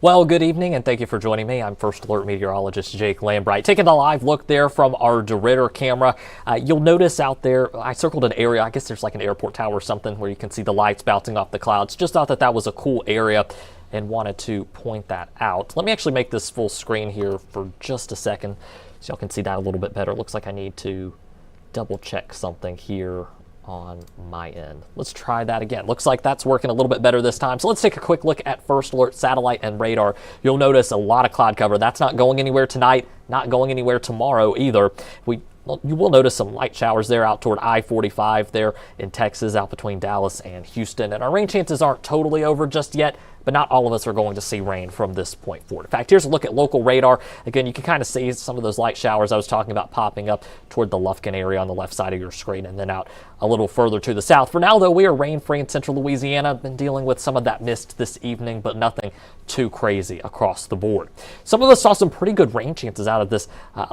Well, good evening, and thank you for joining me. I'm First Alert Meteorologist Jake Lambright. Taking a live look there from our DeRidder camera. You'll notice out there, I circled an area, I guess there's like an airport tower or something where you can see the lights bouncing off the clouds. Just thought that was a cool area and wanted to point that out. Let me actually make this full screen here for just a second so y'all can see that a little bit better. It looks like I need to double check something here on my end. Let's try that again. Looks like that's working a little bit better this time. So let's take a quick look at First Alert satellite and radar. You'll notice a lot of cloud cover. That's not going anywhere tonight, not going anywhere tomorrow either. You will notice some light showers there out toward I-45 there in Texas, out between Dallas and Houston. And our rain chances aren't totally over just yet, but not all of us are going to see rain from this point forward. In fact, here's a look at local radar. Again, you can kind of see some of those light showers I was talking about popping up toward the Lufkin area on the left side of your screen and then out a little further to the south. For now, though, we are rain-free in central Louisiana. Been dealing with some of that mist this evening, but nothing too crazy across the board. Some of us saw some pretty good rain chances out of this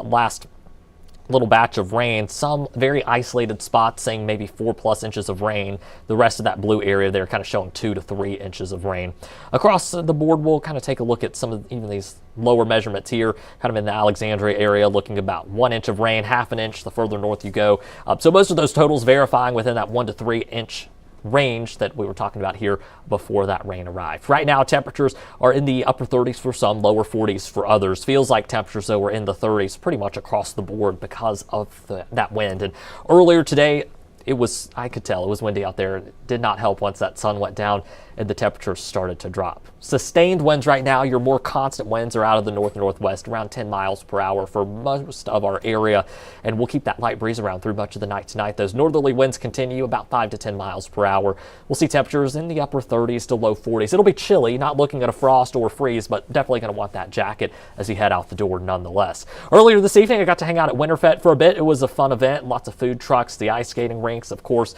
last little batch of rain. Some very isolated spots saying maybe 4+ inches of rain. The rest of that blue area there kind of showing 2 to 3 inches of rain. Across the board, we'll kind of take a look at some of even these lower measurements here, kind of in the Alexandria area, looking about 1 inch of rain, half an inch the further north you go. So most of those totals verifying within that 1 to 3 inch range that we were talking about here before that rain arrived. Right now, temperatures are in the upper 30s for some, lower 40s for others. Feels like temperatures, though, were in the 30s pretty much across the board because of that wind. And earlier today, I could tell it was windy out there. It did not help once that sun went down and the temperatures started to drop. Sustained winds right now, your more constant winds are out of the north-northwest, around 10 miles per hour for most of our area. And we'll keep that light breeze around through much of the night tonight. Those northerly winds continue about 5 to 10 miles per hour. We'll see temperatures in the upper 30s to low 40s. It'll be chilly, not looking at a frost or freeze, but definitely going to want that jacket as you head out the door nonetheless. Earlier this evening, I got to hang out at Winterfest for a bit. It was a fun event. Lots of food trucks, the ice skating rinks, of course.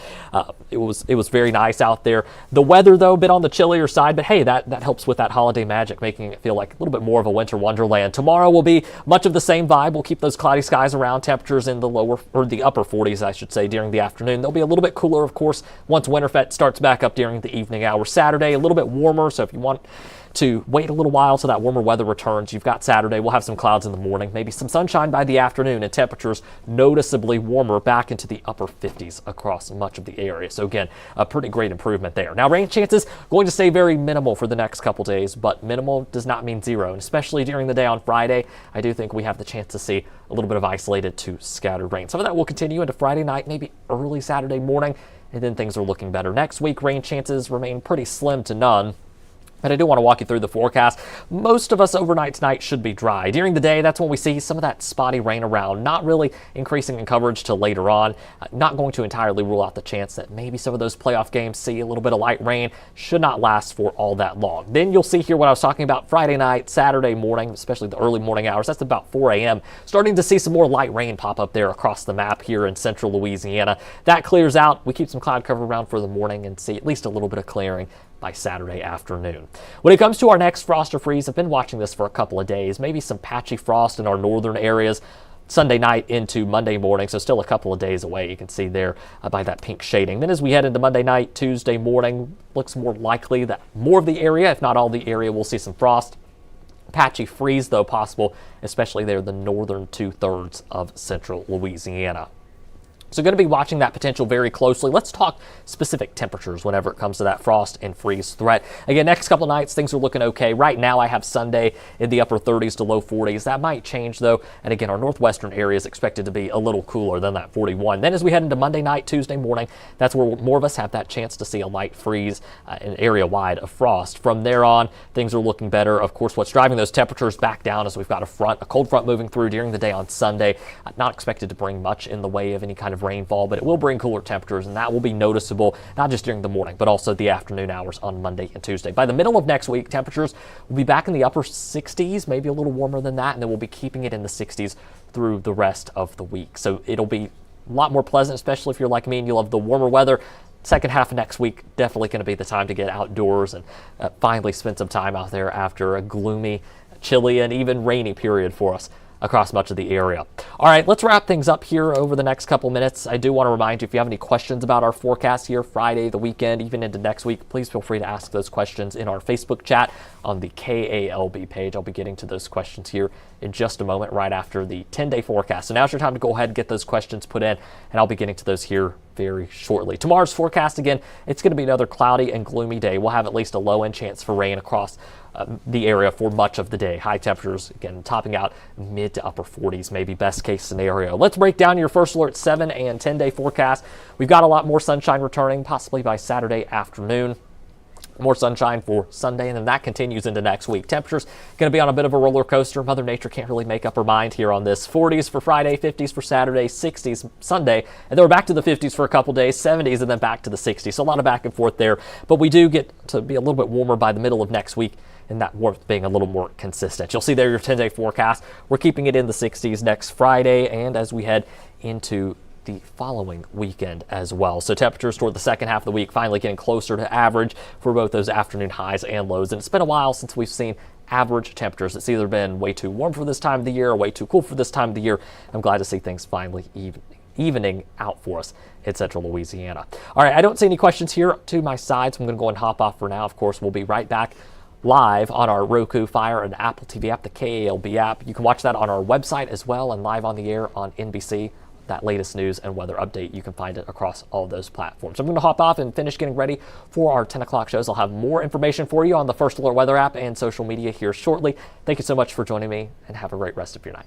It was very nice out there. The weather, though, a bit on the chillier side, but hey, that helps with that holiday magic, making it feel like a little bit more of a winter wonderland. Tomorrow will be much of the same vibe. We'll keep those cloudy skies around, temperatures in the upper 40s, I should say, during the afternoon. They'll be a little bit cooler, of course, once Winterfest starts back up during the evening hours. Saturday, a little bit warmer, so if you want to wait a little while till that warmer weather returns, you've got Saturday. We'll have some clouds in the morning, maybe some sunshine by the afternoon, and temperatures noticeably warmer back into the upper 50s across much of the area. So again, a pretty great improvement there. Now, rain chances going to stay very minimal for the next couple days, but minimal does not mean zero. And especially during the day on Friday, I do think we have the chance to see a little bit of isolated to scattered rain. Some of that will continue into Friday night, maybe early Saturday morning, and then things are looking better. Next week, rain chances remain pretty slim to none. But I do want to walk you through the forecast. Most of us overnight tonight should be dry. During the day, that's when we see some of that spotty rain around, not really increasing in coverage till later on. Not going to entirely rule out the chance that maybe some of those playoff games see a little bit of light rain. Should not last for all that long. Then you'll see here what I was talking about Friday night, Saturday morning, especially the early morning hours. That's about 4 a.m. Starting to see some more light rain pop up there across the map here in central Louisiana. That clears out. We keep some cloud cover around for the morning and see at least a little bit of clearing by Saturday afternoon. When it comes to our next frost or freeze, I've been watching this for a couple of days, maybe some patchy frost in our northern areas Sunday night into Monday morning, so still a couple of days away. You can see there by that pink shading. Then as we head into Monday night, Tuesday morning, looks more likely that more of the area, if not all the area, will see some frost. Patchy freeze, though, possible, especially there the northern 2/3 of central Louisiana. So going to be watching that potential very closely. Let's talk specific temperatures whenever it comes to that frost and freeze threat. Again, next couple of nights, things are looking okay. Right now, I have Sunday in the upper 30s to low 40s. That might change, though. And again, our northwestern area is expected to be a little cooler than that 41. Then as we head into Monday night, Tuesday morning, that's where more of us have that chance to see a light freeze, an area-wide of frost. From there on, things are looking better. Of course, what's driving those temperatures back down is we've got a cold front moving through during the day on Sunday. Not expected to bring much in the way of any kind of rainfall, but it will bring cooler temperatures, and that will be noticeable not just during the morning, but also the afternoon hours on Monday and Tuesday. By the middle of next week, temperatures will be back in the upper 60s, maybe a little warmer than that, and then we'll be keeping it in the 60s through the rest of the week. So it'll be a lot more pleasant, especially if you're like me and you love the warmer weather. Second half of next week, definitely going to be the time to get outdoors and finally spend some time out there after a gloomy, chilly, and even rainy period for us across much of the area. All right, let's wrap things up here over the next couple minutes. I do want to remind you, if you have any questions about our forecast here, Friday, the weekend, even into next week, please feel free to ask those questions in our Facebook chat on the KALB page. I'll be getting to those questions here in just a moment, right after the 10-day forecast. So now's your time to go ahead and get those questions put in, and I'll be getting to those here very shortly. Tomorrow's forecast, again, it's going to be another cloudy and gloomy day. We'll have at least a low-end chance for rain across the area for much of the day. High temperatures, again, topping out mid to upper 40s, maybe best case scenario. Let's break down your First Alert 7 and 10-day forecast. We've got a lot more sunshine returning, possibly by Saturday afternoon. More sunshine for Sunday, and then that continues into next week. Temperatures going to be on a bit of a roller coaster. Mother Nature can't really make up her mind here on this. 40s for Friday, 50s for Saturday, 60s Sunday, and then we're back to the 50s for a couple days, 70s, and then back to the 60s. So a lot of back and forth there, but we do get to be a little bit warmer by the middle of next week, and that warmth being a little more consistent. You'll see there your 10-day forecast. We're keeping it in the 60s next Friday, and as we head into the following weekend as well. So temperatures toward the second half of the week finally getting closer to average for both those afternoon highs and lows. And it's been a while since we've seen average temperatures. It's either been way too warm for this time of the year or way too cool for this time of the year. I'm glad to see things finally evening out for us in central Louisiana. All right, I don't see any questions here to my side, so I'm going to go and hop off for now. Of course, we'll be right back live on our Roku, Fire, and Apple TV app, the KALB app. You can watch that on our website as well, and live on the air on NBC. That latest news and weather update, you can find it across all those platforms. So I'm going to hop off and finish getting ready for our 10 o'clock shows. I'll have more information for you on the First Alert Weather app and social media here shortly. Thank you so much for joining me, and have a great rest of your night.